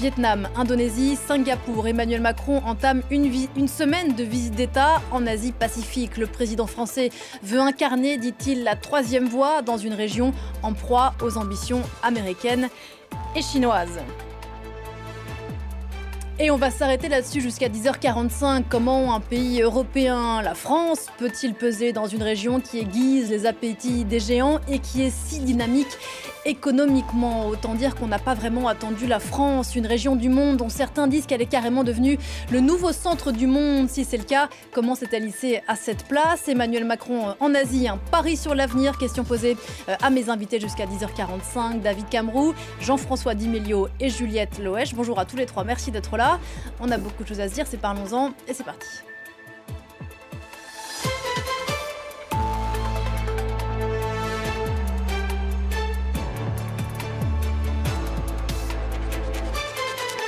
Vietnam, Indonésie, Singapour. Emmanuel Macron entame une semaine de visite d'État en Asie-Pacifique. Le président français veut incarner, dit-il, la troisième voie dans une région en proie aux ambitions américaines et chinoises. Et on va s'arrêter là-dessus jusqu'à 10h45. Comment un pays européen, la France, peut-il peser dans une région qui aiguise les appétits des géants et qui est si dynamique économiquement? Autant dire qu'on n'a pas vraiment attendu la France, une région du monde dont certains disent qu'elle est carrément devenue le nouveau centre du monde. Si c'est le cas, comment s'est-elle hissée à cette place? Emmanuel Macron en Asie, un pari sur l'avenir. Question posée à mes invités jusqu'à 10h45. David Camroux, Jean-François Di Meglio et Juliette Loesch. Bonjour à tous les trois, merci d'être là. On a beaucoup de choses à se dire, c'est parlons-en et c'est parti.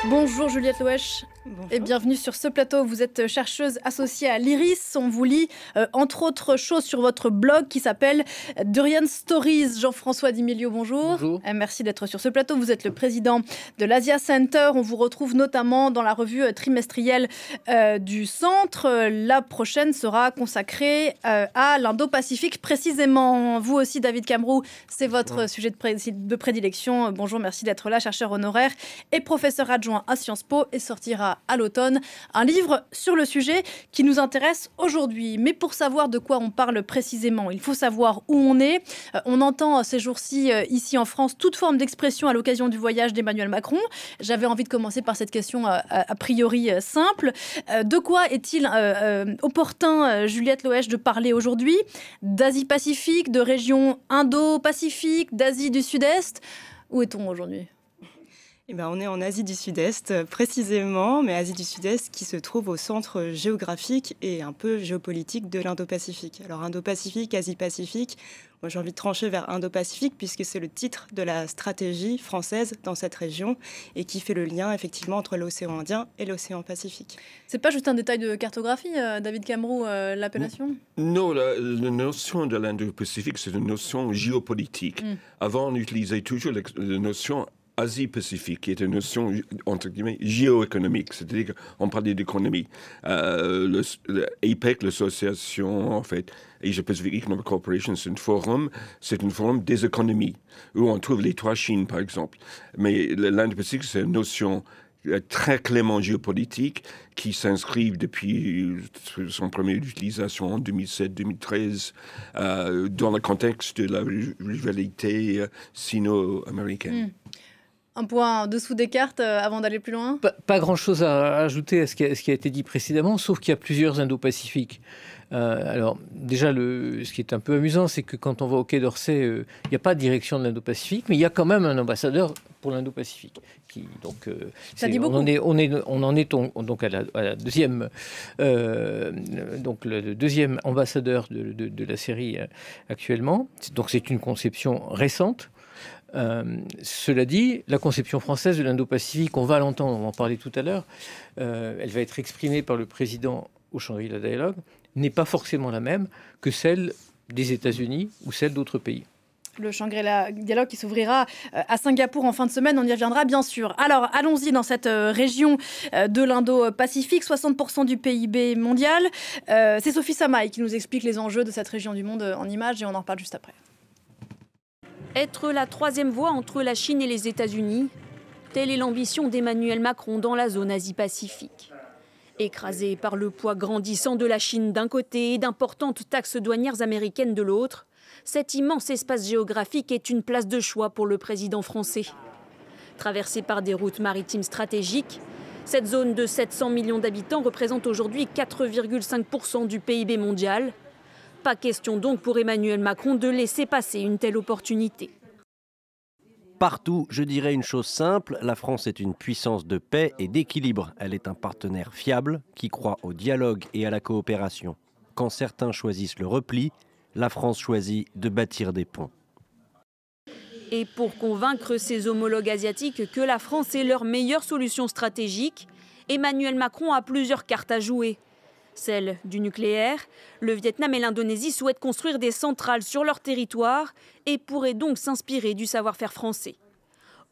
Bonjour Juliette Loesch. Bonjour. Et bienvenue sur ce plateau. Vous êtes chercheuse associée à l'IRIS. On vous lit entre autres choses sur votre blog qui s'appelle Durian Stories. Jean-François Di Meglio, bonjour. Bonjour. Merci d'être sur ce plateau. Vous êtes le président de l'Asia Center. On vous retrouve notamment dans la revue trimestrielle du Centre. La prochaine sera consacrée à l'Indo-Pacifique précisément. Vous aussi, David Camroux, c'est votre sujet de prédilection. Bonjour, merci d'être là, chercheur honoraire et professeur adjoint à Sciences Po, et sortira à l'automne un livre sur le sujet qui nous intéresse aujourd'hui. Mais pour savoir de quoi on parle précisément, il faut savoir où on est. On entend ces jours-ci ici en France toute forme d'expression à l'occasion du voyage d'Emmanuel Macron. J'avais envie de commencer par cette question a priori simple. De quoi est-il opportun, Juliette Loesch, de parler aujourd'hui? D'Asie-Pacifique, de région Indo-Pacifique, d'Asie du Sud-Est? Où est-on aujourd'hui? Eh ben, on est en Asie du Sud-Est, précisément, mais Asie du Sud-Est qui se trouve au centre géographique et un peu géopolitique de l'Indo-Pacifique. Alors Indo-Pacifique, Asie-Pacifique, moi j'ai envie de trancher vers Indo-Pacifique puisque c'est le titre de la stratégie française dans cette région et qui fait le lien effectivement entre l'océan Indien et l'océan Pacifique. C'est pas juste un détail de cartographie, David Camroux, l'appellation? Non, la notion de l'Indo-Pacifique, c'est une notion géopolitique. Avant, on utilisait toujours la notion Asie-Pacifique, qui est une notion, entre guillemets, géoéconomique, c'est-à-dire qu'on parlait d'économie. l'APEC, l'association, en fait, Asia Pacific Economic Cooperation, c'est un forum des économies, où on trouve les trois Chines, par exemple. Mais l'Indo-Pacifique, c'est une notion très clairement géopolitique qui s'inscrit depuis son première utilisation en 2007-2013 dans le contexte de la rivalité sino-américaine. Un point dessous des cartes avant d'aller plus loin? Pas grand-chose à ajouter à ce qui a été dit précédemment, sauf qu'il y a plusieurs Indo-Pacifiques. Alors déjà, ce qui est un peu amusant, c'est que quand on va au Quai d'Orsay, il n'y a pas de direction de l'Indo-Pacifique, mais il y a quand même un ambassadeur pour l'Indo-Pacifique. Donc, ça dit beaucoup. On en est donc à la deuxième, donc le deuxième ambassadeur de la série actuellement. Donc c'est une conception récente. Cela dit, la conception française de l'Indo-Pacifique, on va l'entendre, on va en parler tout à l'heure, elle va être exprimée par le président au Shangri-La Dialogue, n'est pas forcément la même que celle des États-Unis ou celle d'autres pays. Le Shangri-La Dialogue qui s'ouvrira à Singapour en fin de semaine, on y reviendra bien sûr. Alors, allons-y dans cette région de l'Indo-Pacifique, 60% du PIB mondial. C'est Sophie Samaï qui nous explique les enjeux de cette région du monde en images et on en reparle juste après. Être la troisième voie entre la Chine et les États-Unis, telle est l'ambition d'Emmanuel Macron dans la zone Asie-Pacifique. Écrasé par le poids grandissant de la Chine d'un côté et d'importantes taxes douanières américaines de l'autre, cet immense espace géographique est une place de choix pour le président français. Traversée par des routes maritimes stratégiques, cette zone de 700 millions d'habitants représente aujourd'hui 4,5% du PIB mondial. Pas question donc pour Emmanuel Macron de laisser passer une telle opportunité. Partout, je dirais une chose simple, la France est une puissance de paix et d'équilibre. Elle est un partenaire fiable qui croit au dialogue et à la coopération. Quand certains choisissent le repli, la France choisit de bâtir des ponts. Et pour convaincre ses homologues asiatiques que la France est leur meilleure solution stratégique, Emmanuel Macron a plusieurs cartes à jouer. Celle du nucléaire, le Vietnam et l'Indonésie souhaitent construire des centrales sur leur territoire et pourraient donc s'inspirer du savoir-faire français.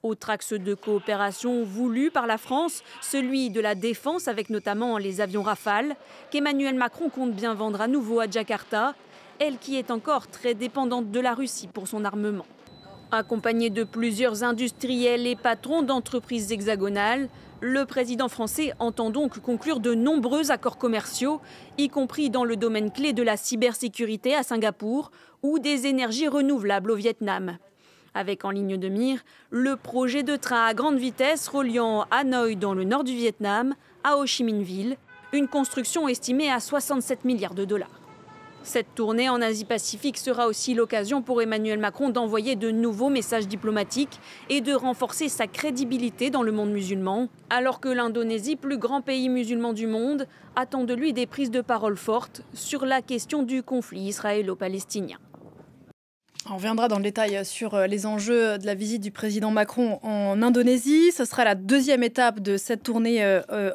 Autre axe de coopération voulu par la France, celui de la défense avec notamment les avions Rafale, qu'Emmanuel Macron compte bien vendre à nouveau à Jakarta, elle qui est encore très dépendante de la Russie pour son armement. Accompagné de plusieurs industriels et patrons d'entreprises hexagonales, le président français entend donc conclure de nombreux accords commerciaux, y compris dans le domaine clé de la cybersécurité à Singapour ou des énergies renouvelables au Vietnam. Avec en ligne de mire le projet de train à grande vitesse reliant Hanoï dans le nord du Vietnam à Ho Chi Minh Ville, une construction estimée à 67 milliards de dollars. Cette tournée en Asie-Pacifique sera aussi l'occasion pour Emmanuel Macron d'envoyer de nouveaux messages diplomatiques et de renforcer sa crédibilité dans le monde musulman, alors que l'Indonésie, plus grand pays musulman du monde, attend de lui des prises de parole fortes sur la question du conflit israélo-palestinien. On reviendra dans le détail sur les enjeux de la visite du président Macron en Indonésie. Ce sera la deuxième étape de cette tournée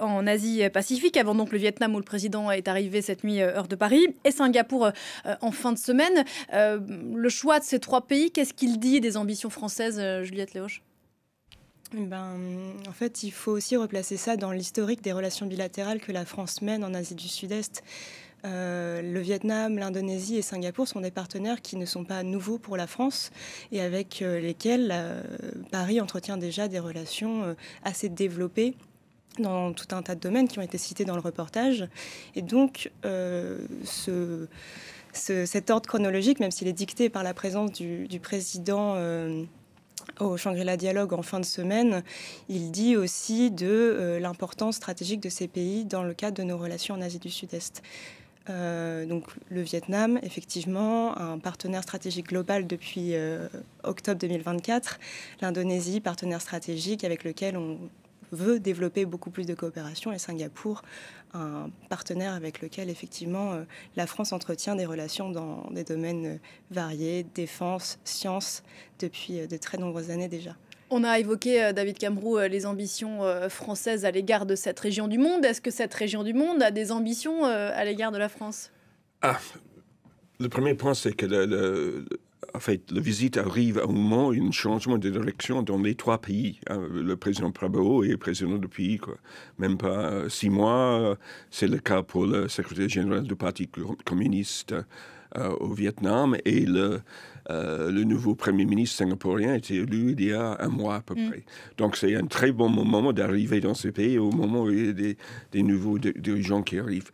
en Asie-Pacifique, avant donc le Vietnam où le président est arrivé cette nuit heure de Paris, et Singapour en fin de semaine. Le choix de ces trois pays, qu'est-ce qu'il dit des ambitions françaises, Juliette Léoche ? En fait, il faut aussi replacer ça dans l'historique des relations bilatérales que la France mène en Asie du Sud-Est. Le Vietnam, l'Indonésie et Singapour sont des partenaires qui ne sont pas nouveaux pour la France et avec lesquels Paris entretient déjà des relations assez développées dans tout un tas de domaines qui ont été cités dans le reportage. Et donc, cet ordre chronologique, même s'il est dicté par la présence du président au Shangri-La Dialogue en fin de semaine, il dit aussi de l'importance stratégique de ces pays dans le cadre de nos relations en Asie du Sud-Est. Donc le Vietnam, effectivement, un partenaire stratégique global depuis octobre 2024. L'Indonésie, partenaire stratégique avec lequel on veut développer beaucoup plus de coopération. Et Singapour, un partenaire avec lequel, effectivement, la France entretient des relations dans des domaines variés, défense, sciences, depuis de très nombreuses années déjà. On a évoqué, David Camroux, les ambitions françaises à l'égard de cette région du monde. Est-ce que cette région du monde a des ambitions à l'égard de la France ? Le premier point, c'est que la visite arrive à un moment, un changement de direction dans les trois pays. Le président Prabowo est président depuis même pas 6 mois. C'est le cas pour le secrétaire général du Parti communiste au Vietnam, et le nouveau Premier ministre singapourien a été élu il y a 1 mois à peu près. Donc c'est un très bon moment d'arriver dans ces pays au moment où il y a des nouveaux dirigeants qui arrivent.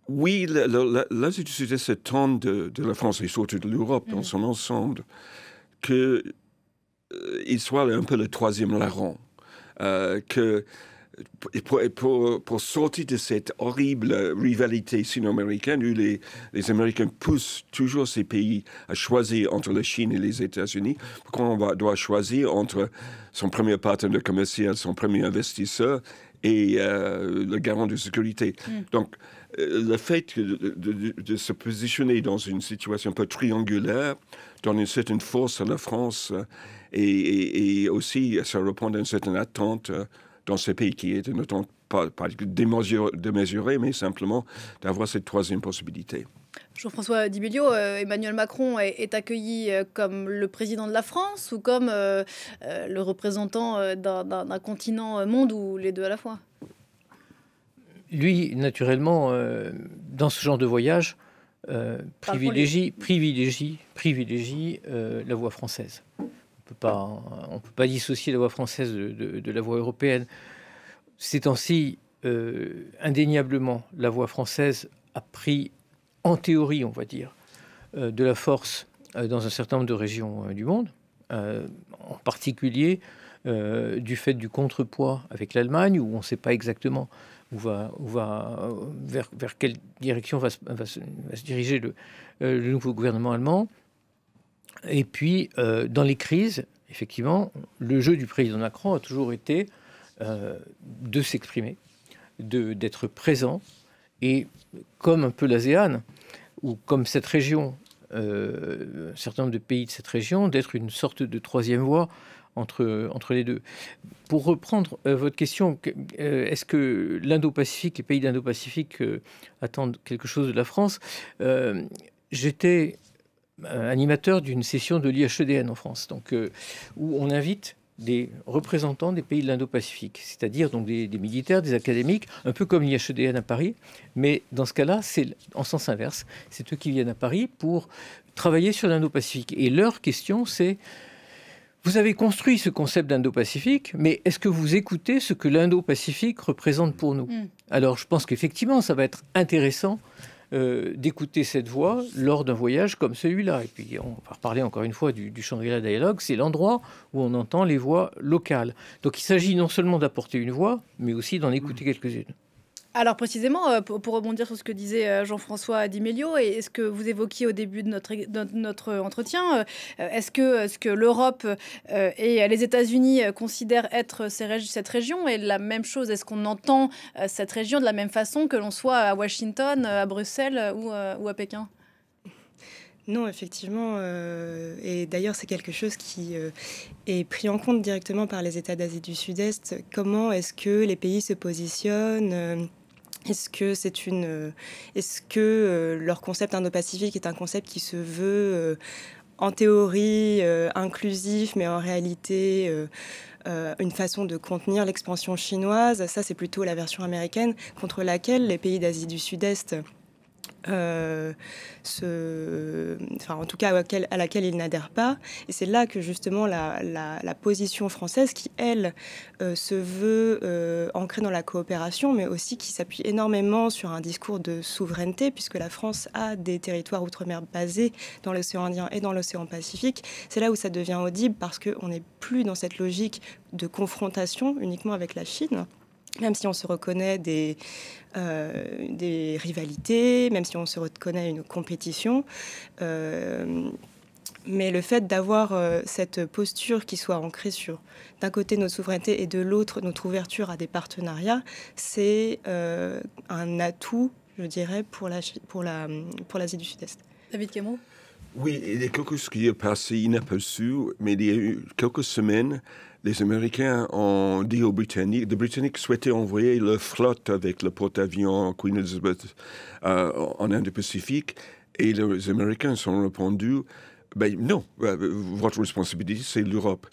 Oui, l'Asie du Sud-Est attend de la France et surtout de l'Europe dans son ensemble qu'il soit un peu le troisième larron, que pour sortir de cette horrible rivalité sino-américaine où les Américains poussent toujours ces pays à choisir entre la Chine et les États-Unis, pourquoi on doit choisir entre son premier partenaire commercial, son premier investisseur et le garant de sécurité. Donc, le fait de se positionner dans une situation un peu triangulaire donne une certaine force à la France et aussi ça répond à une certaine attente dans ces pays qui est une attente pas démesurée, mais simplement d'avoir cette troisième possibilité. Jean-François Dibelliot, Emmanuel Macron est accueilli comme le président de la France ou comme le représentant d'un continent monde ou les deux à la fois ? Lui, naturellement, dans ce genre de voyage, privilégie la voie française. On ne peut pas dissocier la voie française de la voie européenne. Ces temps-ci, indéniablement, la voie française a pris, en théorie, on va dire, de la force dans un certain nombre de régions du monde, en particulier du fait du contrepoids avec l'Allemagne, où on ne sait pas exactement vers quelle direction va se diriger le nouveau gouvernement allemand. Et puis, dans les crises, effectivement, le jeu du président Macron a toujours été de s'exprimer, d'être présent, et comme un peu l'ASEAN, ou comme cette région, un certain nombre de pays de cette région, d'être une sorte de troisième voie entre les deux. Pour reprendre votre question, est-ce que l'Indo-Pacifique, les pays d'Indo-Pacifique attendent quelque chose de la France ? J'étais animateur d'une session de l'IHEDN en France, donc, où on invite des représentants des pays de l'Indo-Pacifique, c'est-à-dire donc des militaires, des académiques, un peu comme l'IHEDN à Paris, mais dans ce cas-là, c'est en sens inverse. C'est eux qui viennent à Paris pour travailler sur l'Indo-Pacifique. Et leur question, c'est: vous avez construit ce concept d'Indo-Pacifique, mais est-ce que vous écoutez ce que l'Indo-Pacifique représente pour nous ? Alors, je pense qu'effectivement, ça va être intéressant d'écouter cette voix lors d'un voyage comme celui-là. Et puis, on va reparler encore une fois du Shangri-La Dialogue. C'est l'endroit où on entend les voix locales. Donc, il s'agit non seulement d'apporter une voix, mais aussi d'en écouter quelques-unes. Alors précisément, pour rebondir sur ce que disait Jean-François Di Meglio et ce que vous évoquiez au début de notre entretien, est-ce que l'Europe et les États-Unis considèrent être cette région est la même chose? Est-ce qu'on entend cette région de la même façon que l'on soit à Washington, à Bruxelles ou à Pékin? Non, effectivement. Et d'ailleurs, c'est quelque chose qui est pris en compte directement par les États d'Asie du Sud-Est. Comment est-ce que les pays se positionnent? Est-ce que leur concept indo-pacifique est un concept qui se veut, en théorie, inclusif, mais en réalité une façon de contenir l'expansion chinoise? Ça, c'est plutôt la version américaine, contre laquelle les pays d'Asie du Sud-Est en tout cas à laquelle ils n'adhèrent pas. Et c'est là que justement la position française qui, elle, se veut ancrée dans la coopération, mais aussi qui s'appuie énormément sur un discours de souveraineté, puisque la France a des territoires outre-mer basés dans l'océan Indien et dans l'océan Pacifique. C'est là où ça devient audible, parce qu'on n'est plus dans cette logique de confrontation uniquement avec la Chine, même si on se reconnaît des rivalités, même si on se reconnaît une compétition. Mais le fait d'avoir cette posture qui soit ancrée sur, d'un côté, notre souveraineté et de l'autre, notre ouverture à des partenariats, c'est un atout, je dirais, pour l'Asie du Sud-Est. David Cameron? Oui, il y a quelque chose qui est passé inaperçu, mais il y a eu quelques semaines, les Américains ont dit aux Britanniques, les Britanniques souhaitaient envoyer leur flotte avec le porte-avions Queen Elizabeth en Indo-Pacifique, et les Américains ont répondu: ben non, votre responsabilité, c'est l'Europe.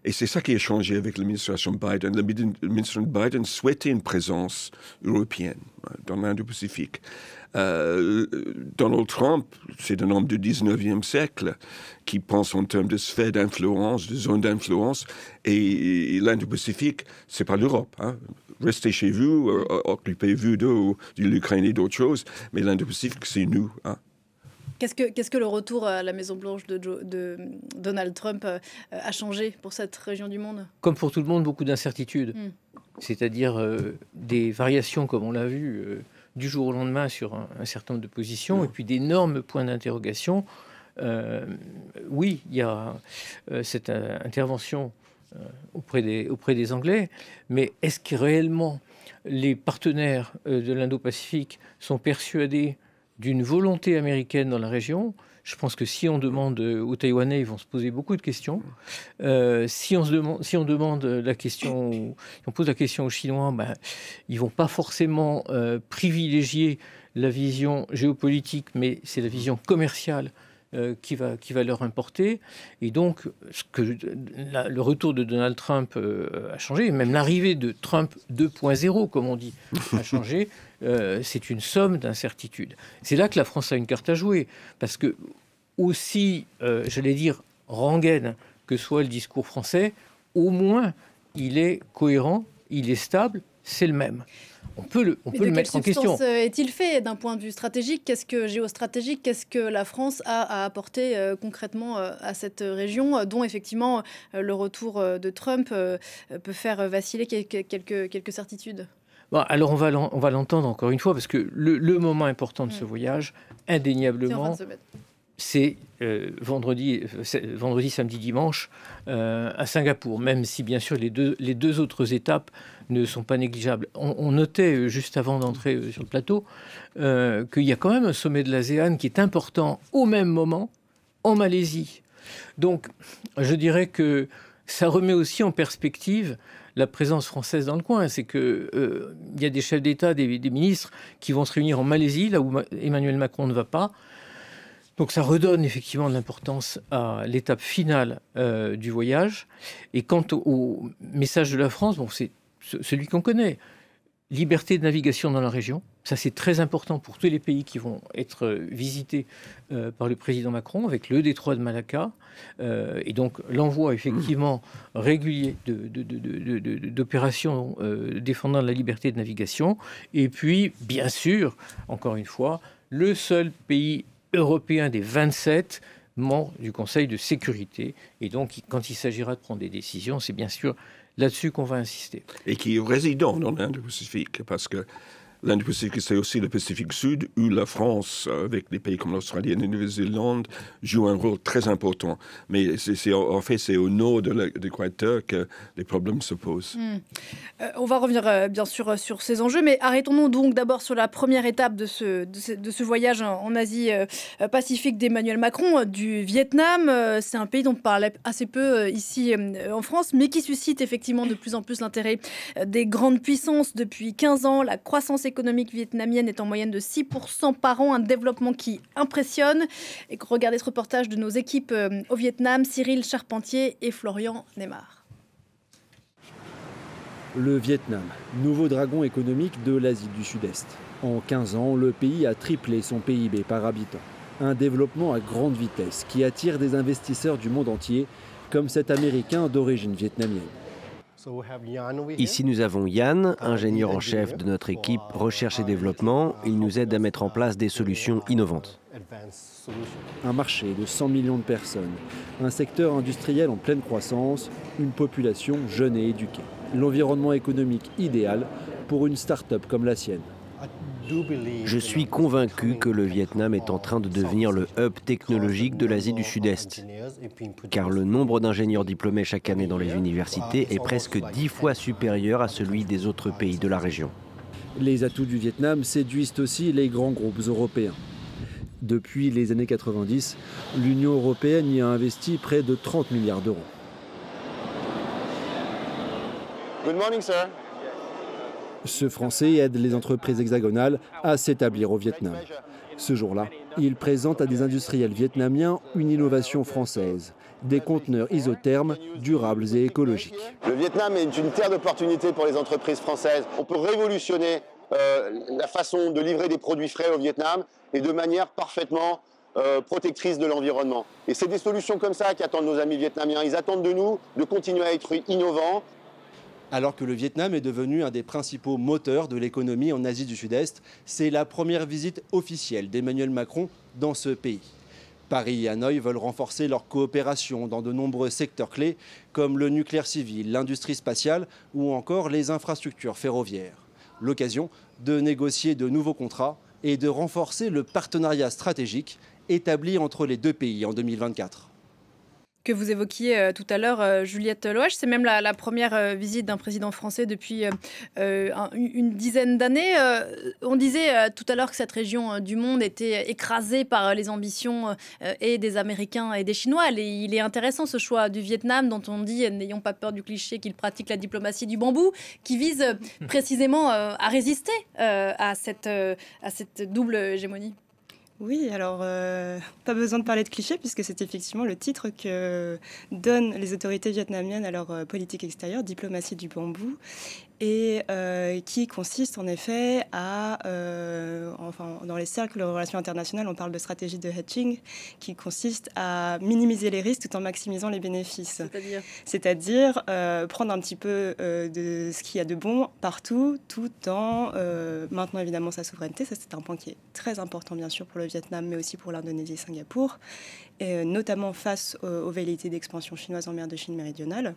Et c'est ça qui a changé avec l'administration Biden. L'administration Biden souhaitait une présence européenne dans l'Indo-Pacifique. Donald Trump, c'est un homme du 19e siècle qui pense en termes de sphère d'influence, de zone d'influence, et l'Indo-Pacifique, c'est pas l'Europe. Hein. Restez chez vous, occupez-vous de l'Ukraine et d'autres choses, mais l'Indo-Pacifique, c'est nous. Hein. Qu'est-ce que le retour à la Maison-Blanche de Donald Trump a changé pour cette région du monde? Comme pour tout le monde, beaucoup d'incertitudes. C'est-à-dire des variations, comme on l'a vu, du jour au lendemain sur un certain nombre de positions, et puis d'énormes points d'interrogation. Oui, il y a cette intervention auprès des Anglais, mais est-ce que réellement les partenaires de l'Indo-Pacifique sont persuadés d'une volonté américaine dans la région? Je pense que si on demande aux Taïwanais, ils vont se poser beaucoup de questions. Si on demande la question, si on pose la question aux Chinois, ben, ils vont pas forcément privilégier la vision géopolitique, mais c'est la vision commerciale qui va leur importer. Et donc, le retour de Donald Trump a changé, même l'arrivée de Trump 2.0, comme on dit, a changé. C'est une somme d'incertitudes. C'est là que la France a une carte à jouer, parce que aussi, j'allais dire, rengaine que soit le discours français, au moins, il est cohérent, il est stable, c'est le même. On peut le mettre en question. De quelle substance est-il fait d'un point de vue stratégique? Géostratégique, qu'est-ce que la France a à apporter concrètement à cette région, dont effectivement le retour de Trump peut faire vaciller quelques certitudes? Bon, alors on va l'entendre encore une fois, parce que le moment important de ce voyage, indéniablement, c'est vendredi, samedi, dimanche à Singapour, même si bien sûr les deux autres étapes ne sont pas négligeables. On notait juste avant d'entrer sur le plateau qu'il y a quand même un sommet de l'ASEAN qui est important au même moment en Malaisie. Donc je dirais que ça remet aussi en perspective la présence française dans le coin. C'est qu'il y a des chefs d'État, des ministres qui vont se réunir en Malaisie, là où Emmanuel Macron ne va pas. Donc ça redonne effectivement de l'importance à l'étape finale du voyage. Et quant au message de la France, bon, c'est celui qu'on connaît. Liberté de navigation dans la région. Ça, c'est très important pour tous les pays qui vont être visités par le président Macron, avec le détroit de Malacca. Et donc l'envoi effectivement régulier d'opérations défendant la liberté de navigation. Et puis, bien sûr, encore une fois, le seul pays européen des 27 membres du Conseil de sécurité. Et donc, quand il s'agira de prendre des décisions, c'est bien sûr là-dessus qu'on va insister. Et qui est résident dans l'Indo-Pacifique, parce que l'Indo-Pacifique, c'est aussi le Pacifique Sud, où la France, avec des pays comme l'Australie et la Nouvelle-Zélande, joue un rôle très important. Mais en fait, c'est au nord de l'équateur que les problèmes se posent. On va revenir bien sûr sur ces enjeux, mais arrêtons-nous donc d'abord sur la première étape de ce voyage en Asie-Pacifique d'Emmanuel Macron, du Vietnam. C'est un pays dont on parlait assez peu ici en France, mais qui suscite effectivement de plus en plus l'intérêt des grandes puissances depuis 15 ans. La croissance économique vietnamienne est en moyenne de 6% par an, un développement qui impressionne. Et regardez ce reportage de nos équipes au Vietnam, Cyril Charpentier et Florian Neymar. Le Vietnam, nouveau dragon économique de l'Asie du Sud-Est. En 15 ans, le pays a triplé son PIB par habitant. Un développement à grande vitesse qui attire des investisseurs du monde entier, comme cet Américain d'origine vietnamienne. Ici, nous avons Yann, ingénieur en chef de notre équipe recherche et développement. Il nous aide à mettre en place des solutions innovantes. Un marché de 100 millions de personnes, un secteur industriel en pleine croissance, une population jeune et éduquée. L'environnement économique idéal pour une start-up comme la sienne. Je suis convaincu que le Vietnam est en train de devenir le hub technologique de l'Asie du Sud-Est, car le nombre d'ingénieurs diplômés chaque année dans les universités est presque 10 fois supérieur à celui des autres pays de la région. Les atouts du Vietnam séduisent aussi les grands groupes européens. Depuis les années 90, l'Union européenne y a investi près de 30 milliards d'euros. Good morning, sir. Ce Français aide les entreprises hexagonales à s'établir au Vietnam. Ce jour-là, il présente à des industriels vietnamiens une innovation française, des conteneurs isothermes durables et écologiques. Le Vietnam est une terre d'opportunités pour les entreprises françaises. On peut révolutionner la façon de livrer des produits frais au Vietnam et de manière parfaitement protectrice de l'environnement. Et c'est des solutions comme ça qu'attendent nos amis vietnamiens. Ils attendent de nous de continuer à être innovants. Alors que le Vietnam est devenu un des principaux moteurs de l'économie en Asie du Sud-Est, c'est la première visite officielle d'Emmanuel Macron dans ce pays. Paris et Hanoï veulent renforcer leur coopération dans de nombreux secteurs clés, comme le nucléaire civil, l'industrie spatiale ou encore les infrastructures ferroviaires. L'occasion de négocier de nouveaux contrats et de renforcer le partenariat stratégique établi entre les deux pays en 2024. Que vous évoquiez tout à l'heure, Juliette Loèche, c'est même la première visite d'un président français depuis une dizaine d'années. On disait tout à l'heure que cette région du monde était écrasée par les ambitions et des Américains et des Chinois. Il est intéressant ce choix du Vietnam dont on dit, n'ayons pas peur du cliché, qu'il pratique la diplomatie du bambou, qui vise précisément à résister à cette double hégémonie. Oui, alors pas besoin de parler de clichés puisque c'est effectivement le titre que donnent les autorités vietnamiennes à leur politique extérieure, diplomatie du bambou, et qui consiste en effet à, dans les cercles de relations internationales, on parle de stratégie de hedging, qui consiste à minimiser les risques tout en maximisant les bénéfices. C'est-à-dire prendre un petit peu de ce qu'il y a de bon partout, tout en maintenant évidemment sa souveraineté. Ça, c'est un point qui est très important bien sûr pour le Vietnam, mais aussi pour l'Indonésie et Singapour, et notamment face aux velléités d'expansion chinoise en mer de Chine méridionale,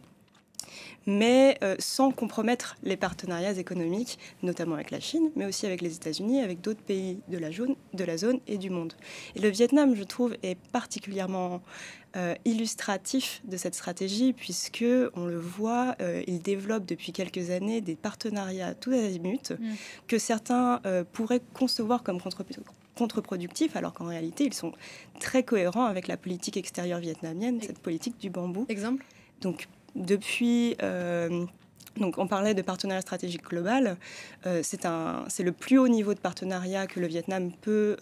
mais sans compromettre les partenariats économiques, notamment avec la Chine, mais aussi avec les États-Unis, avec d'autres pays de la zone et du monde. Et le Vietnam, je trouve, est particulièrement illustratif de cette stratégie, puisque on le voit, il développe depuis quelques années des partenariats tout azimuts que certains pourraient concevoir comme contre-productifs, alors qu'en réalité, ils sont très cohérents avec la politique extérieure vietnamienne, cette politique du bambou. Exemple ? Donc, depuis Donc, on parlait de partenariat stratégique global. C'est le plus haut niveau de partenariat que le Vietnam peut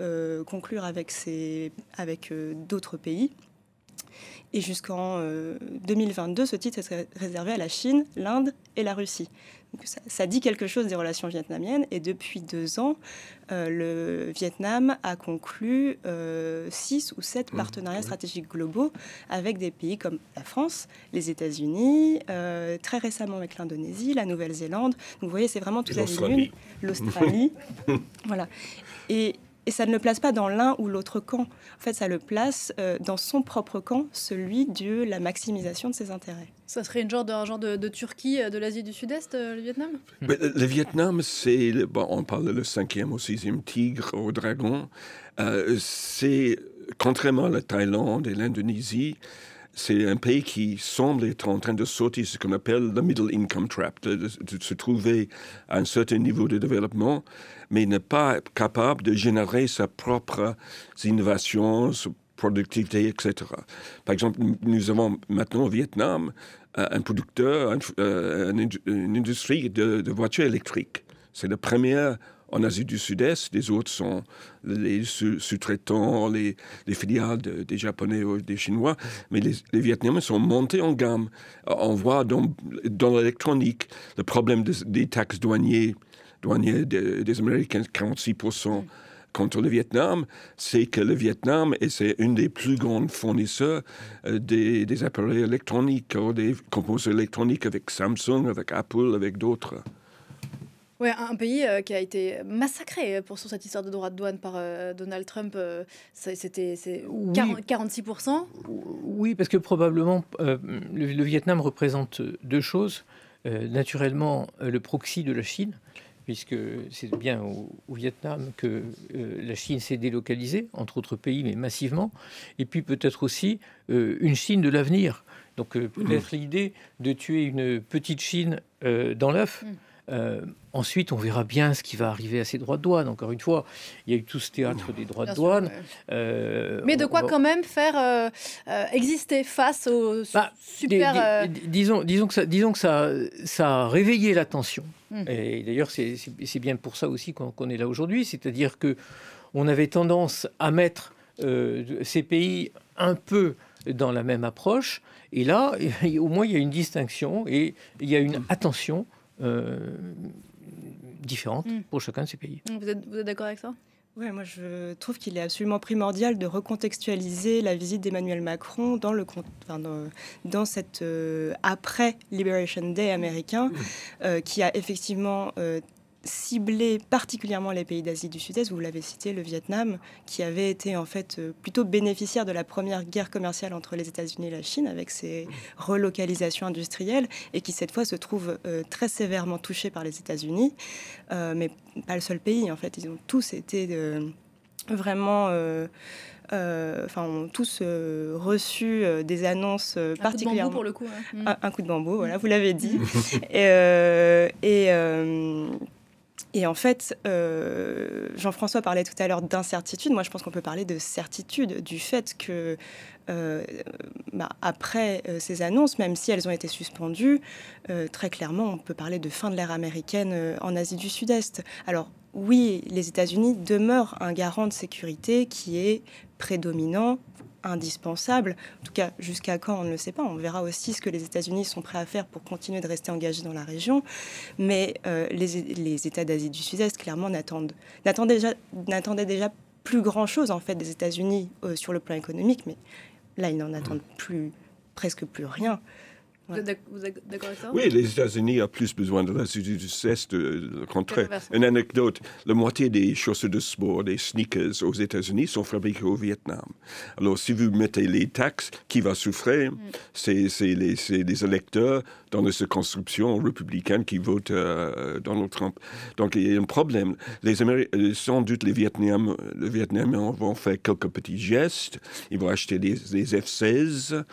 conclure avec d'autres pays. Et jusqu'en 2022, ce titre est réservé à la Chine, l'Inde et la Russie. Donc ça dit quelque chose des relations vietnamiennes. Et depuis 2 ans, le Vietnam a conclu 6 ou 7 partenariats stratégiques globaux avec des pays comme la France, les États-Unis, très récemment avec l'Indonésie, la Nouvelle-Zélande. Donc vous voyez, c'est vraiment toute la ligne, l'Australie. Voilà. Et ça ne le place pas dans l'un ou l'autre camp. En fait, ça le place dans son propre camp, celui de la maximisation de ses intérêts. Ça serait un genre de Turquie de l'Asie du Sud-Est, le Vietnam? Le Vietnam, c'est, on parle le 5e ou 6e tigre au dragon. C'est, contrairement à la Thaïlande et l'Indonésie, c'est un pays qui semble être en train de sortir ce qu'on appelle le middle income trap, de se trouver à un certain niveau de développement, mais n'est pas capable de générer sa propre innovation, sa productivité, etc. Par exemple, nous avons maintenant au Vietnam un producteur, une industrie de voitures électriques. C'est la première en Asie du Sud-Est. Les autres sont les sous-traitants, les filiales des Japonais ou des Chinois. Mais les Vietnamiens sont montés en gamme. On voit dans l'électronique le problème des taxes douanières des Américains, 46%. Contre le Vietnam, c'est que le Vietnam, et c'est une des plus grandes fournisseurs des appareils électroniques, ou des composants électroniques avec Samsung, avec Apple, avec d'autres. Oui, un pays qui a été massacré pour cette histoire de droits de douane par Donald Trump. C'était 46%. Oui, parce que probablement le Vietnam représente 2 choses. Naturellement, le proxy de la Chine, puisque c'est bien au Vietnam que la Chine s'est délocalisée, entre autres pays, mais massivement. Et puis peut-être aussi une Chine de l'avenir. Donc peut-être l'idée de tuer une petite Chine dans l'œuf. Ensuite, on verra bien ce qui va arriver à ces droits de douane. Encore une fois, il y a eu tout ce théâtre des droits de douane. Mais de quoi quand même faire exister face aux super... Disons que ça a réveillé l'attention. Et d'ailleurs, c'est bien pour ça aussi qu'on est là aujourd'hui. C'est-à-dire qu'on avait tendance à mettre ces pays un peu dans la même approche. Et là, au moins, il y a une distinction et il y a une attention différente pour chacun de ces pays. Vous êtes d'accord avec ça ? Oui, moi je trouve qu'il est absolument primordial de recontextualiser la visite d'Emmanuel Macron dans cette après Liberation Day américain, qui a effectivement ciblé particulièrement les pays d'Asie du Sud-Est. Vous l'avez cité, le Vietnam, qui avait été en fait plutôt bénéficiaire de la première guerre commerciale entre les États-Unis et la Chine, avec ses relocalisations industrielles, et qui cette fois se trouve très sévèrement touché par les États-Unis, mais pas le seul pays en fait. Ils ont tous été vraiment... ont tous reçu des annonces particulièrement... Un coup de bambou pour le coup. Hein. Un coup de bambou, voilà, vous l'avez dit. Et en fait, Jean-François parlait tout à l'heure d'incertitude. Moi, je pense qu'on peut parler de certitude, du fait que après ces annonces, même si elles ont été suspendues, très clairement, on peut parler de fin de l'ère américaine en Asie du Sud-Est. Alors, oui, les États-Unis demeurent un garant de sécurité qui est prédominant, indispensable. En tout cas, jusqu'à quand, on ne le sait pas. On verra aussi ce que les États-Unis sont prêts à faire pour continuer de rester engagés dans la région. Mais les États d'Asie du Sud-Est, clairement, n'attendaient déjà plus grand-chose, en fait, des États-Unis sur le plan économique. Mais là, ils n'en attendent presque plus rien. Ouais. Vous êtes d'accord avec ça ? Oui, les États-Unis ont plus besoin de l'Asie du Sud-Est, le contraire. Une anecdote, la moitié des chaussures de sport, des sneakers aux États-Unis sont fabriquées au Vietnam. Alors, si vous mettez les taxes, qui va souffrir ? C'est les électeurs dans les circonscriptions républicaines qui votent Donald Trump. Donc, il y a un problème. Sans doute, les Vietnamiens vont faire quelques petits gestes. Ils vont acheter des F-16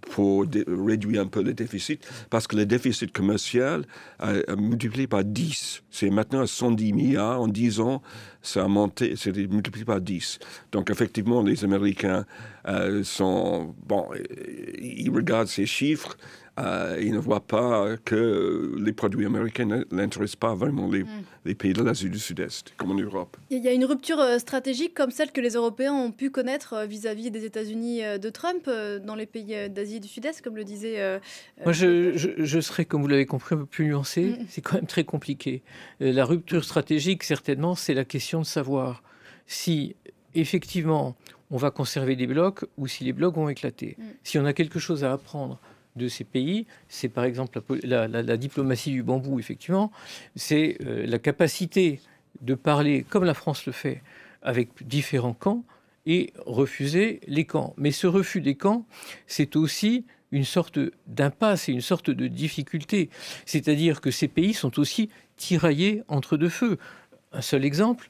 pour réduire un peu le déficit, parce que le déficit commercial a multiplié par 10. C'est maintenant à 110 milliards en 10 ans, ça a monté, c'est multiplié par 10. Donc effectivement, les Américains ils regardent ces chiffres il ne voit pas que les produits américains n'intéressent pas vraiment les pays de l'Asie du Sud-Est, comme en Europe. Il y a une rupture stratégique comme celle que les Européens ont pu connaître vis-à-vis des États-Unis de Trump dans les pays d'Asie du Sud-Est, comme le disait... Moi, je serais, comme vous l'avez compris, un peu plus nuancé. C'est quand même très compliqué. La rupture stratégique, certainement, c'est la question de savoir si, effectivement, on va conserver des blocs ou si les blocs vont éclater. Si on a quelque chose à apprendre de ces pays, c'est par exemple la diplomatie du bambou, effectivement, c'est la capacité de parler, comme la France le fait, avec différents camps et refuser les camps. Mais ce refus des camps, c'est aussi une sorte d'impasse et une sorte de difficulté. C'est-à-dire que ces pays sont aussi tiraillés entre deux feux. Un seul exemple,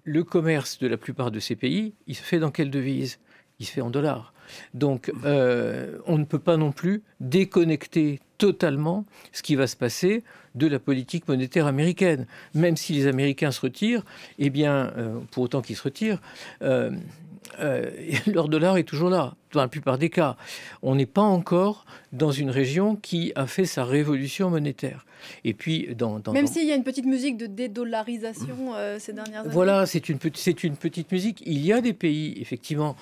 le commerce de la plupart de ces pays, il se fait dans quelle devise? Il se fait en dollars. Donc, on ne peut pas non plus déconnecter totalement ce qui va se passer de la politique monétaire américaine. Même si les Américains se retirent, eh bien, pour autant qu'ils se retirent, leur dollar est toujours là, dans la plupart des cas. On n'est pas encore dans une région qui a fait sa révolution monétaire. Et puis, même s'il y a une petite musique de dédollarisation ces dernières années. Voilà, c'est une petite musique. Il y a des pays, effectivement,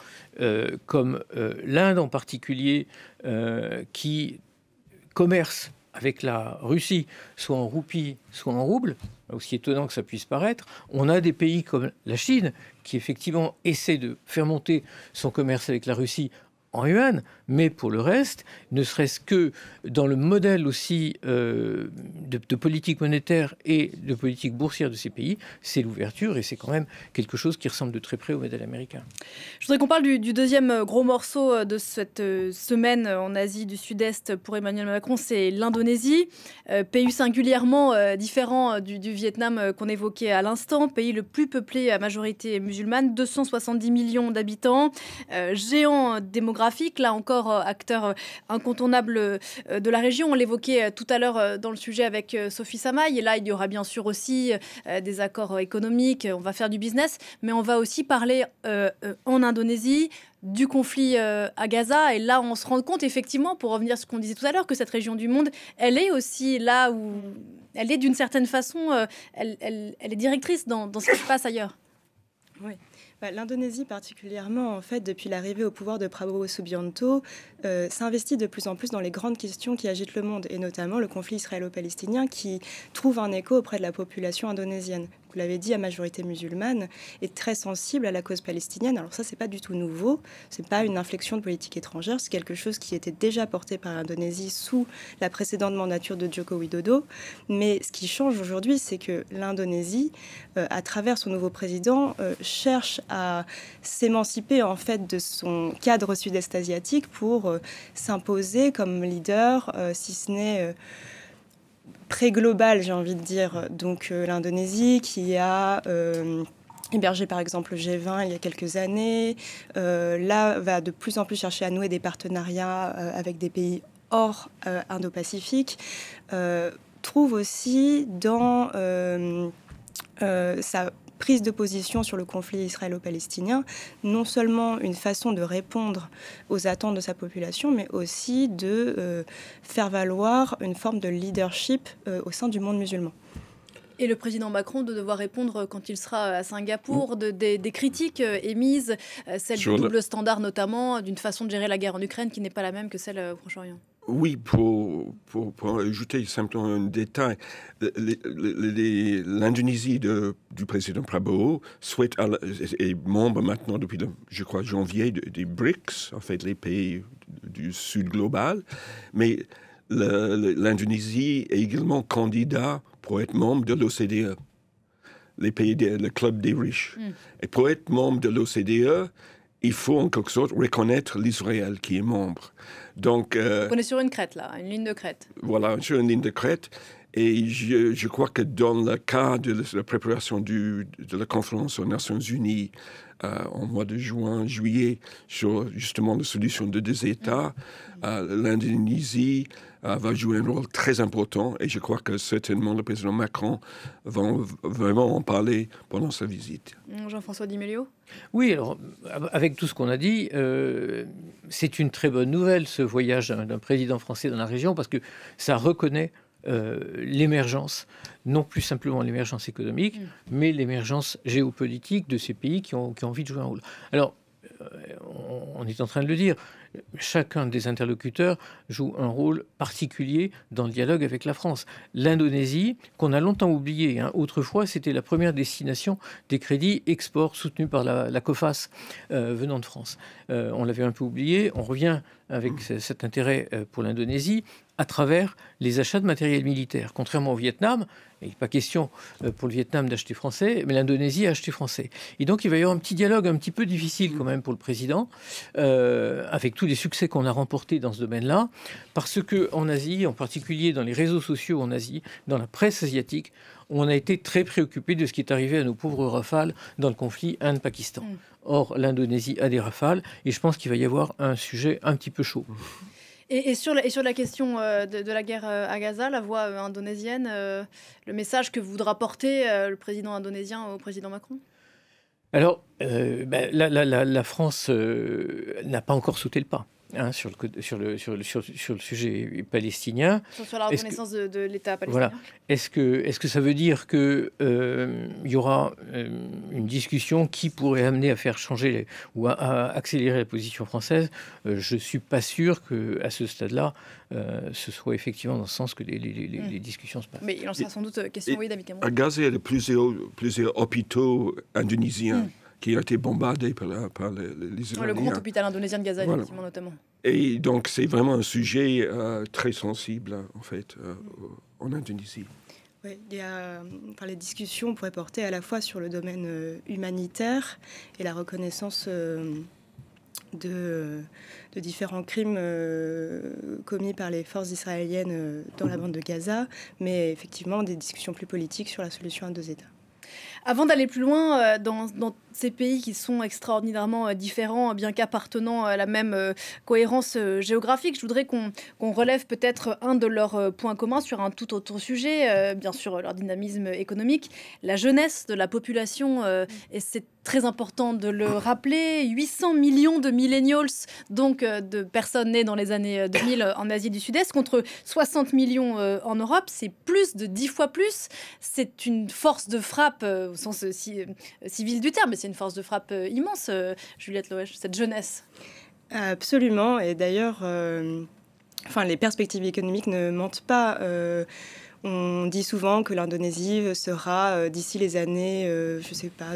comme l'Inde en particulier, qui commercent avec la Russie, soit en roupie, soit en rouble, aussi étonnant que ça puisse paraître. On a des pays comme la Chine, qui effectivement essaie de faire monter son commerce avec la Russie en yuan, mais pour le reste, ne serait-ce que dans le modèle aussi de politique monétaire et de politique boursière de ces pays, c'est l'ouverture, et c'est quand même quelque chose qui ressemble de très près au modèle américain. Je voudrais qu'on parle du deuxième gros morceau de cette semaine en Asie du Sud-Est pour Emmanuel Macron, c'est l'Indonésie, pays singulièrement différent du Vietnam qu'on évoquait à l'instant, pays le plus peuplé à majorité musulmane, 270 millions d'habitants, géant démographique, là encore acteur incontournable de la région. On l'évoquait tout à l'heure dans le sujet avec Sophie Samaï. Et là, il y aura bien sûr aussi des accords économiques. On va faire du business, mais on va aussi parler en Indonésie du conflit à Gaza. Et là, on se rend compte effectivement, pour revenir à ce qu'on disait tout à l'heure, que cette région du monde, elle est aussi là où elle est d'une certaine façon, elle est directrice dans ce qui se passe ailleurs. Oui. L'Indonésie particulièrement, en fait, depuis l'arrivée au pouvoir de Prabowo Subianto, s'investit de plus en plus dans les grandes questions qui agitent le monde, et notamment le conflit israélo-palestinien qui trouve un écho auprès de la population indonésienne. Vous l'avez dit, à majorité musulmane, est très sensible à la cause palestinienne. Alors ça, c'est pas du tout nouveau, c'est pas une inflexion de politique étrangère, c'est quelque chose qui était déjà porté par l'Indonésie sous la précédente mandature de Joko Widodo. Mais ce qui change aujourd'hui, c'est que l'Indonésie, à travers son nouveau président, cherche à s'émanciper en fait de son cadre sud-est asiatique pour s'imposer comme leader, si ce n'est pré-global, j'ai envie de dire. Donc l'Indonésie qui a hébergé par exemple le G20 il y a quelques années, là va de plus en plus chercher à nouer des partenariats avec des pays hors Indo-Pacifique, trouve aussi dans sa prise de position sur le conflit israélo-palestinien, non seulement une façon de répondre aux attentes de sa population, mais aussi de faire valoir une forme de leadership au sein du monde musulman. Et le président Macron de devoir répondre quand il sera à Singapour des critiques émises, celle du double standard notamment, d'une façon de gérer la guerre en Ukraine qui n'est pas la même que celle au Proche-Orient. Oui, pour ajouter simplement un détail, l'Indonésie du président Prabowo est membre maintenant depuis, je crois, janvier des BRICS, en fait, les pays du Sud global, mais l'Indonésie est également candidat pour être membre de l'OCDE, le club des riches. Et pour être membre de l'OCDE, il faut en quelque sorte reconnaître l'Israël qui est membre. Donc, on est sur une crête, là, une ligne de crête. Voilà, sur une ligne de crête. Et je crois que dans le cas de la préparation de la conférence aux Nations Unies en mois de juin, juillet, sur justement la solution de deux États. L'Indonésie va jouer un rôle très important et je crois que certainement le président Macron va vraiment en parler pendant sa visite. Jean-François Di Melio ? Oui, alors avec tout ce qu'on a dit, c'est une très bonne nouvelle ce voyage d'un président français dans la région parce que ça reconnaît l'émergence, non plus simplement l'émergence économique, mais l'émergence géopolitique de ces pays qui ont envie de jouer un rôle. Alors, on est en train de le dire, chacun des interlocuteurs joue un rôle particulier dans le dialogue avec la France. L'Indonésie, qu'on a longtemps oublié, autrefois, c'était la première destination des crédits export soutenus par la COFAS venant de France. On l'avait un peu oublié, on revient avec cet intérêt pour l'Indonésie à travers les achats de matériel militaire. Contrairement au Vietnam, il n'est pas question pour le Vietnam d'acheter français, mais l'Indonésie a acheté français. Et donc il va y avoir un petit dialogue un petit peu difficile quand même pour le président, avec tous les succès qu'on a remportés dans ce domaine-là, parce qu'en Asie, en particulier dans les réseaux sociaux en Asie, dans la presse asiatique, on a été très préoccupé de ce qui est arrivé à nos pauvres Rafales dans le conflit Inde-Pakistan. Or, l'Indonésie a des Rafales, et je pense qu'il va y avoir un sujet un petit peu chaud. Et sur la question de la guerre à Gaza, la voix indonésienne, le message que voudra porter le président indonésien au président Macron ? Alors, la France n'a pas encore sauté le pas sur le sujet palestinien. Sur la reconnaissance de l'État palestinien. Voilà. Est-ce que ça veut dire qu'il y aura une discussion qui pourrait amener à faire changer ou à accélérer la position française ? Je ne suis pas sûr qu'à ce stade-là, ce soit effectivement dans ce sens que les discussions se passent. Mais il en sera sans doute question, oui, David Cameron. À Gaza, il y a plusieurs hôpitaux indonésiens qui ont été bombardés par les Israéliens. Le grand hôpital indonésien de Gaza, effectivement, notamment. Et donc, c'est vraiment un sujet très sensible, en fait, en Indonésie. Oui, les discussions pourraient porter à la fois sur le domaine humanitaire et la reconnaissance de différents crimes commis par les forces israéliennes dans la bande de Gaza, mais effectivement des discussions plus politiques sur la solution à deux États. Avant d'aller plus loin dans ces pays qui sont extraordinairement différents, bien qu'appartenant à la même cohérence géographique, je voudrais qu'on relève peut-être un de leurs points communs sur un tout autre sujet, bien sûr leur dynamisme économique, la jeunesse de la population, et c'est très important de le rappeler, 800 millions de millennials, donc de personnes nées dans les années 2000 en Asie du Sud-Est, contre 60 millions en Europe, c'est plus de 10 fois plus. C'est une force de frappe au sens civil du terme, mais c'est une force de frappe immense, Juliette Loèche, cette jeunesse. Absolument, et d'ailleurs, les perspectives économiques ne mentent pas. On dit souvent que l'Indonésie sera, d'ici les années,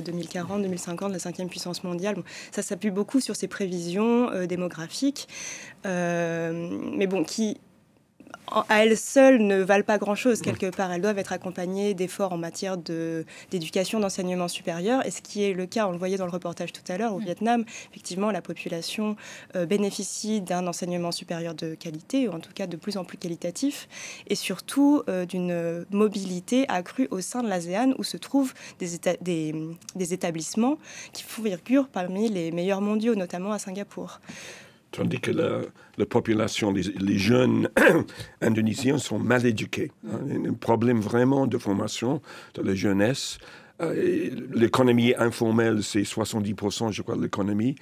2040, 2050, la 5e puissance mondiale. Bon, ça s'appuie beaucoup sur ces prévisions démographiques, mais bon, qui, à elles seules, ne valent pas grand-chose. Quelque part, elles doivent être accompagnées d'efforts en matière d'éducation, d'enseignement supérieur. Et ce qui est le cas, on le voyait dans le reportage tout à l'heure, au Vietnam, effectivement, la population bénéficie d'un enseignement supérieur de qualité, ou en tout cas de plus en plus qualitatif, et surtout d'une mobilité accrue au sein de l'ASEAN, où se trouvent des établissements qui font figure parmi les meilleurs mondiaux, notamment à Singapour. Tandis que la population, les jeunes indonésiens sont mal éduqués. Un problème vraiment de formation de la jeunesse. L'économie informelle, c'est 70%, je crois, de l'économie.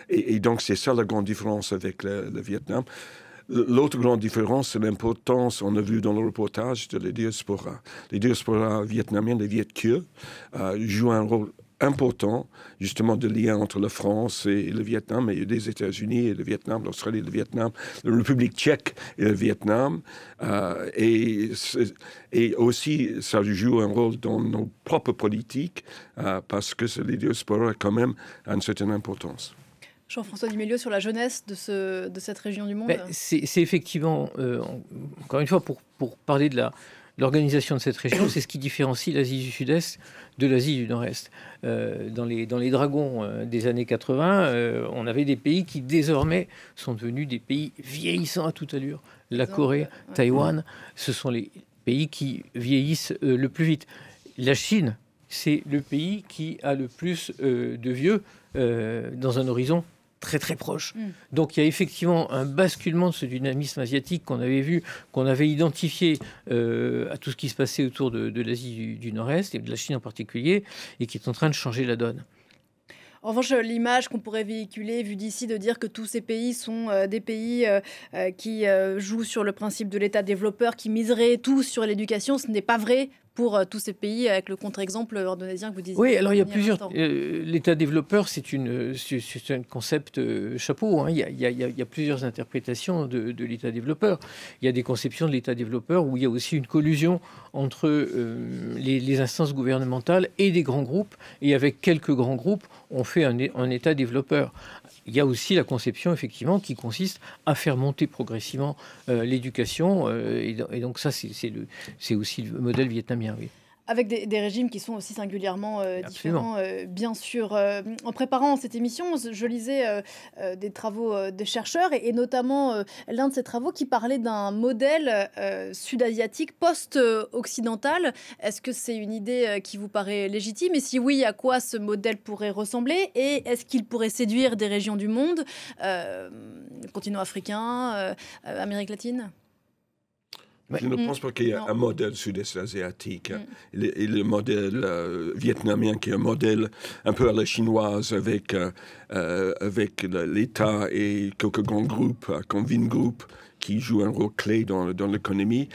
Et donc, c'est ça la grande différence avec le Vietnam. L'autre grande différence, c'est l'importance, on a vu dans le reportage, de la diaspora. Les diasporas vietnamiennes, les Viet Kieu, jouent un rôle important, justement, de lien entre la France et le Vietnam, et les États-Unis et le Vietnam, l'Australie et le Vietnam, la République tchèque et le Vietnam. Et aussi, ça joue un rôle dans nos propres politiques, parce que les diasporas, quand même, ont une certaine importance. Jean-François Di Melio, sur la jeunesse de cette région du monde. C'est effectivement, encore une fois, pour parler de l'organisation de cette région, c'est ce qui différencie l'Asie du Sud-Est de l'Asie du Nord-Est. Dans les dragons des années 80, on avait des pays qui désormais sont devenus des pays vieillissants à toute allure. La Corée, Taïwan, ce sont les pays qui vieillissent le plus vite. La Chine c'est le pays qui a le plus de vieux dans un horizon très très proche. Donc il y a effectivement un basculement de ce dynamisme asiatique qu'on avait vu, qu'on avait identifié à tout ce qui se passait autour de l'Asie du Nord-Est et de la Chine en particulier, et qui est en train de changer la donne. En revanche, l'image qu'on pourrait véhiculer, vue d'ici, de dire que tous ces pays sont des pays qui jouent sur le principe de l'État développeur, qui miseraient tous sur l'éducation, ce n'est pas vrai pour tous ces pays, avec le contre-exemple indonésien que vous disiez. Oui, alors il y a plusieurs... L'État développeur, c'est un concept chapeau. Hein. Il y a plusieurs interprétations de l'État développeur. Il y a des conceptions de l'État développeur où il y a aussi une collusion entre les instances gouvernementales et des grands groupes. Et avec quelques grands groupes, on fait un État développeur. Il y a aussi la conception, effectivement, qui consiste à faire monter progressivement l'éducation. Et donc ça, c'est aussi le modèle vietnamien, oui. Avec des régimes qui sont aussi singulièrement différents, bien sûr. En préparant cette émission, je lisais des travaux des chercheurs, et notamment l'un de ces travaux qui parlait d'un modèle sud-asiatique post-occidental. Est-ce que c'est une idée qui vous paraît légitime? Et si oui, à quoi ce modèle pourrait ressembler? Et est-ce qu'il pourrait séduire des régions du monde, continent africain, Amérique latine? Je ne pense pas qu'il y ait un modèle sud-est asiatique. Et le modèle vietnamien, qui est un modèle un peu à la chinoise, avec l'État et quelques grands groupes, comme Vingroup, qui jouent un rôle clé dans l'économie.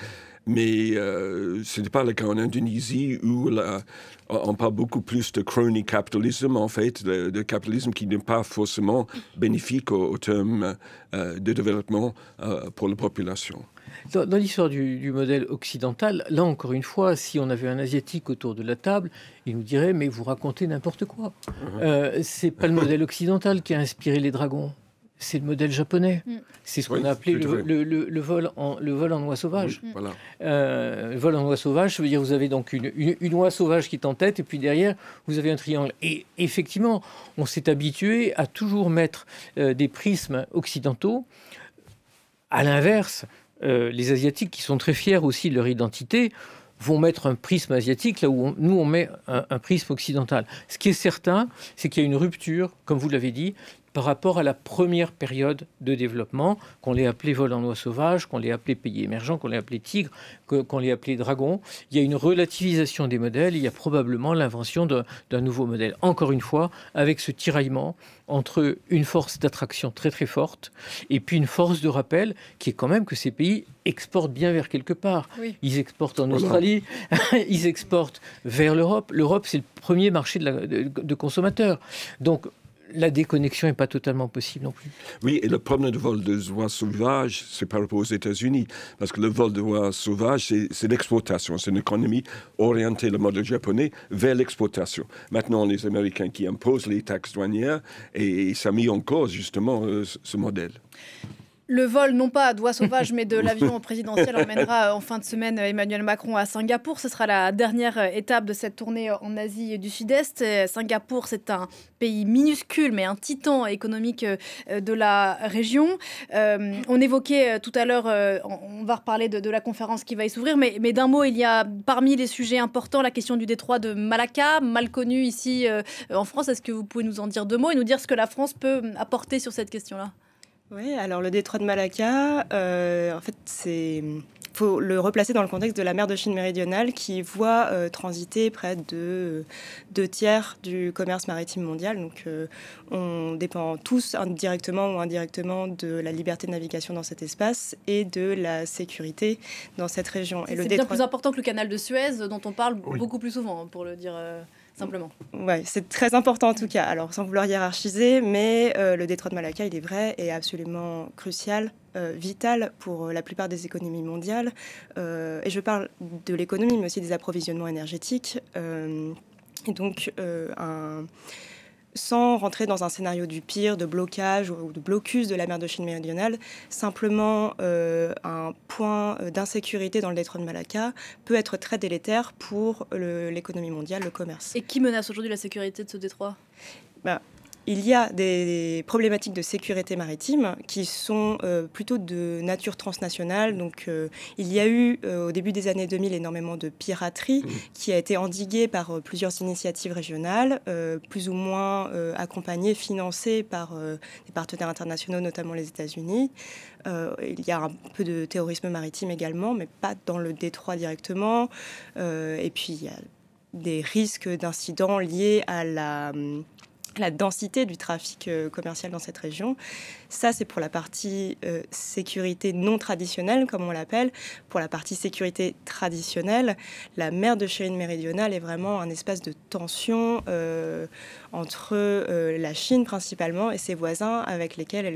Mais ce n'est pas le cas en Indonésie, où on parle beaucoup plus de crony capitalisme, en fait, de capitalisme qui n'est pas forcément bénéfique au terme de développement pour la population. Dans l'histoire du modèle occidental, là encore une fois, si on avait un Asiatique autour de la table, il nous dirait « mais vous racontez n'importe quoi ». C'est pas le modèle occidental qui a inspiré les dragons, c'est le modèle japonais. C'est ce qu'on a appelé le vol en oie sauvage. Voilà. Le vol en oie sauvage, ça veut dire que vous avez donc une oie sauvage qui est en tête, et puis derrière, vous avez un triangle. Et effectivement, on s'est habitué à toujours mettre des prismes occidentaux. À l'inverse, les Asiatiques, qui sont très fiers aussi de leur identité, vont mettre un prisme asiatique là où nous, on met un prisme occidental. Ce qui est certain, c'est qu'il y a une rupture, comme vous l'avez dit, par rapport à la première période de développement, qu'on l'ait appelé vol en oie sauvage, qu'on l'ait appelé pays émergent, qu'on l'ait appelé tigre, qu'on l'ait appelé dragon. Il y a une relativisation des modèles, il y a probablement l'invention d'un nouveau modèle. Encore une fois, avec ce tiraillement entre une force d'attraction très très forte et puis une force de rappel qui est quand même que ces pays exportent bien vers quelque part. Oui. Ils exportent en Australie, ils exportent vers l'Europe. L'Europe, c'est le premier marché de consommateurs. Donc, la déconnexion n'est pas totalement possible non plus. Oui, et le problème du vol des oies sauvages, c'est par rapport aux États-Unis, parce que le vol des oies sauvages, c'est l'exportation, c'est une économie orientée, le modèle japonais, vers l'exportation. Maintenant, les Américains qui imposent les taxes douanières, et ça a mis en cause justement ce modèle. Le vol, non pas d'oies sauvages, mais de l'avion présidentiel emmènera en fin de semaine Emmanuel Macron à Singapour. Ce sera la dernière étape de cette tournée en Asie du Sud-Est. Singapour, c'est un pays minuscule, mais un titan économique de la région. On évoquait tout à l'heure, on va reparler de la conférence qui va y s'ouvrir, mais d'un mot, il y a parmi les sujets importants la question du détroit de Malacca, mal connu ici en France. Est-ce que vous pouvez nous en dire deux mots et nous dire ce que la France peut apporter sur cette question-là ? Oui, alors le détroit de Malacca, en fait, faut le replacer dans le contexte de la mer de Chine méridionale qui voit transiter près de 2/3 du commerce maritime mondial. Donc, on dépend tous directement ou indirectement de la liberté de navigation dans cet espace et de la sécurité dans cette région. C'est bien plus important que le canal de Suez, dont on parle beaucoup plus souvent, pour le dire simplement. Oui, c'est très important en tout cas. Alors, sans vouloir hiérarchiser, mais le détroit de Malacca, il est vrai, est absolument crucial, vital pour la plupart des économies mondiales. Et je parle de l'économie, mais aussi des approvisionnements énergétiques. Et donc, sans rentrer dans un scénario du pire, de blocage ou de blocus de la mer de Chine méridionale, simplement un point d'insécurité dans le détroit de Malacca peut être très délétère pour l'économie mondiale, le commerce. Et qui menace aujourd'hui la sécurité de ce détroit ? il y a des problématiques de sécurité maritime qui sont plutôt de nature transnationale. Donc, il y a eu au début des années 2000 énormément de piraterie qui a été endiguée par plusieurs initiatives régionales, plus ou moins accompagnées, financées par des partenaires internationaux, notamment les États-Unis. Il y a un peu de terrorisme maritime également, mais pas dans le détroit directement. Et puis, il y a des risques d'incidents liés à la densité du trafic commercial dans cette région. Ça, c'est pour la partie sécurité non traditionnelle, comme on l'appelle. Pour la partie sécurité traditionnelle, la mer de Chine méridionale est vraiment un espace de tension entre la Chine principalement et ses voisins avec lesquels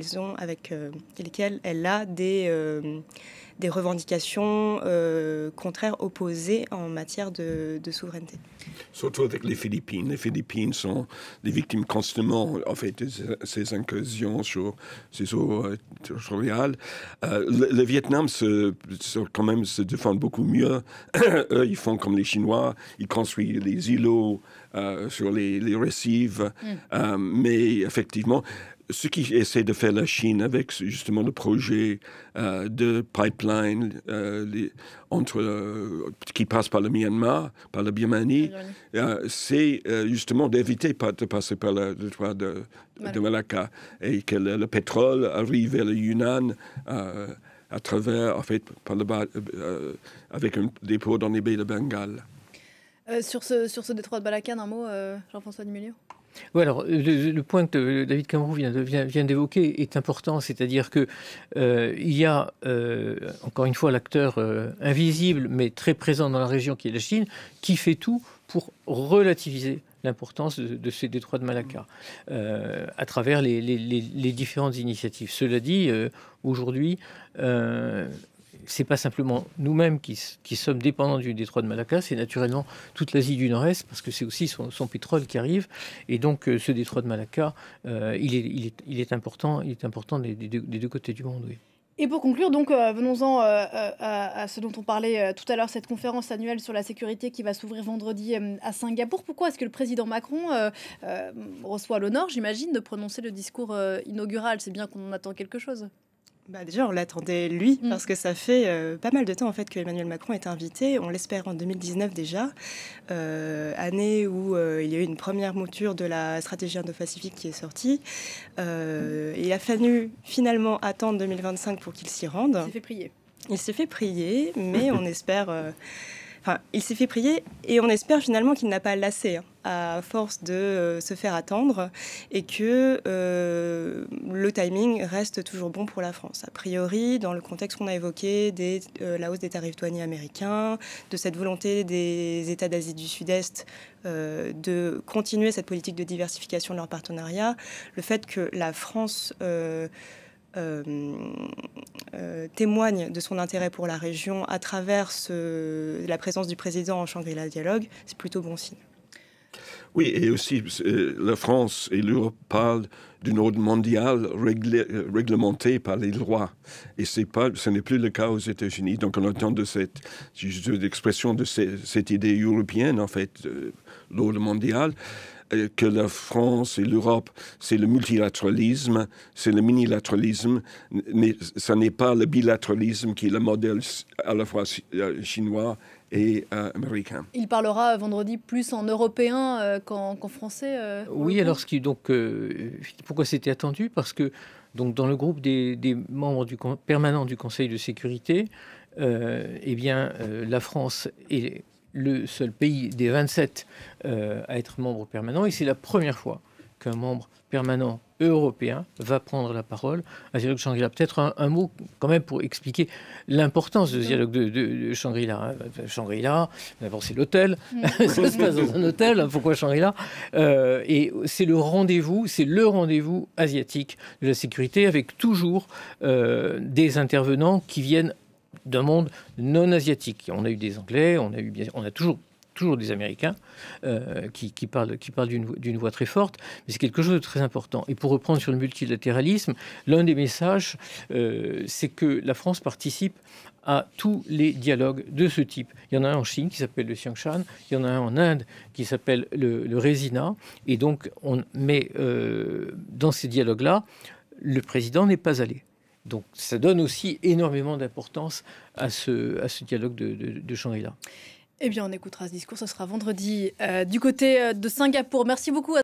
elle a des revendications contraires, opposées en matière de souveraineté. Surtout avec les Philippines. Les Philippines sont des victimes constamment, en fait, de ces incursions sur ces eaux territoriales. Le Vietnam quand même se défend beaucoup mieux. Eux, ils font comme les Chinois, ils construisent les îlots sur les récifs. Mais effectivement, ce qui essaie de faire la Chine avec justement le projet de pipeline qui passe par le Myanmar, par la Birmanie, c'est justement d'éviter de passer par le détroit de Malacca et que le pétrole arrive vers le Yunnan à travers, en fait, avec un dépôt dans les baies de Bengale. Sur ce détroit de Malacca, un mot, Jean-François Dumilieu? Oui, alors le point que David Cameroux vient d'évoquer est important, c'est-à-dire que il y a encore une fois l'acteur invisible mais très présent dans la région qui est la Chine, qui fait tout pour relativiser l'importance de ces détroits de Malacca à travers les différentes initiatives. Cela dit, aujourd'hui, c'est pas simplement nous-mêmes qui sommes dépendants du détroit de Malacca, c'est naturellement toute l'Asie du Nord-Est, parce que c'est aussi son pétrole qui arrive. Et donc, ce détroit de Malacca, il est important des deux côtés du monde, oui. Et pour conclure, donc, venons-en à ce dont on parlait tout à l'heure, cette conférence annuelle sur la sécurité qui va s'ouvrir vendredi à Singapour. Pourquoi est-ce que le président Macron reçoit l'honneur, j'imagine, de prononcer le discours inaugural? C'est bien qu'on en attend quelque chose. Déjà, on l'attendait lui, parce que ça fait pas mal de temps en fait que Emmanuel Macron est invité. On l'espère en 2019 déjà, année où il y a eu une première mouture de la stratégie Indo-Pacifique qui est sortie. Il a fallu finalement attendre 2025 pour qu'il s'y rende. Il s'est fait prier, mais on espère... il s'est fait prier et on espère finalement qu'il n'a pas lassé à force de se faire attendre et que le timing reste toujours bon pour la France. A priori, dans le contexte qu'on a évoqué, la hausse des tarifs douaniers américains, de cette volonté des États d'Asie du Sud-Est de continuer cette politique de diversification de leur partenariat, le fait que la France... témoigne de son intérêt pour la région à travers la présence du président en Shangri-La Dialogue, c'est plutôt bon signe. Oui, et aussi la France et l'Europe parlent d'une ordre mondiale réglementée par les lois. Et ce n'est plus le cas aux États-Unis. Donc on attend de cette expression de cette idée européenne, en fait, l'ordre mondial, que la France et l'Europe, c'est le multilatéralisme, c'est le minilatéralisme, mais ce n'est pas le bilatéralisme qui est le modèle à la fois chinois et américain. Il parlera vendredi plus en européen qu'en français. Oui, alors pourquoi c'était attendu? Parce que donc, dans le groupe des membres permanents du Conseil de sécurité, la France est le seul pays des 27 à être membre permanent, et c'est la première fois qu'un membre permanent européen va prendre la parole à Dialogue Shangri-La. Peut-être un mot quand même pour expliquer l'importance de ce dialogue de Shangri-La. Shangri-La, d'abord c'est l'hôtel, ça se passe dans un hôtel, pourquoi Shangri-La? Et c'est le rendez-vous asiatique de la sécurité, avec toujours des intervenants qui viennent d'un monde non asiatique. On a eu des Anglais, on a toujours toujours des Américains qui parlent d'une voix très forte, mais c'est quelque chose de très important. Et pour reprendre sur le multilatéralisme, l'un des messages, c'est que la France participe à tous les dialogues de ce type. Il y en a un en Chine qui s'appelle le Xiangshan, il y en a un en Inde qui s'appelle le Resina, et donc dans ces dialogues-là, le président n'est pas allé. Donc ça donne aussi énormément d'importance à ce dialogue de Shangri-La. Eh bien, on écoutera ce discours, ce sera vendredi du côté de Singapour. Merci beaucoup.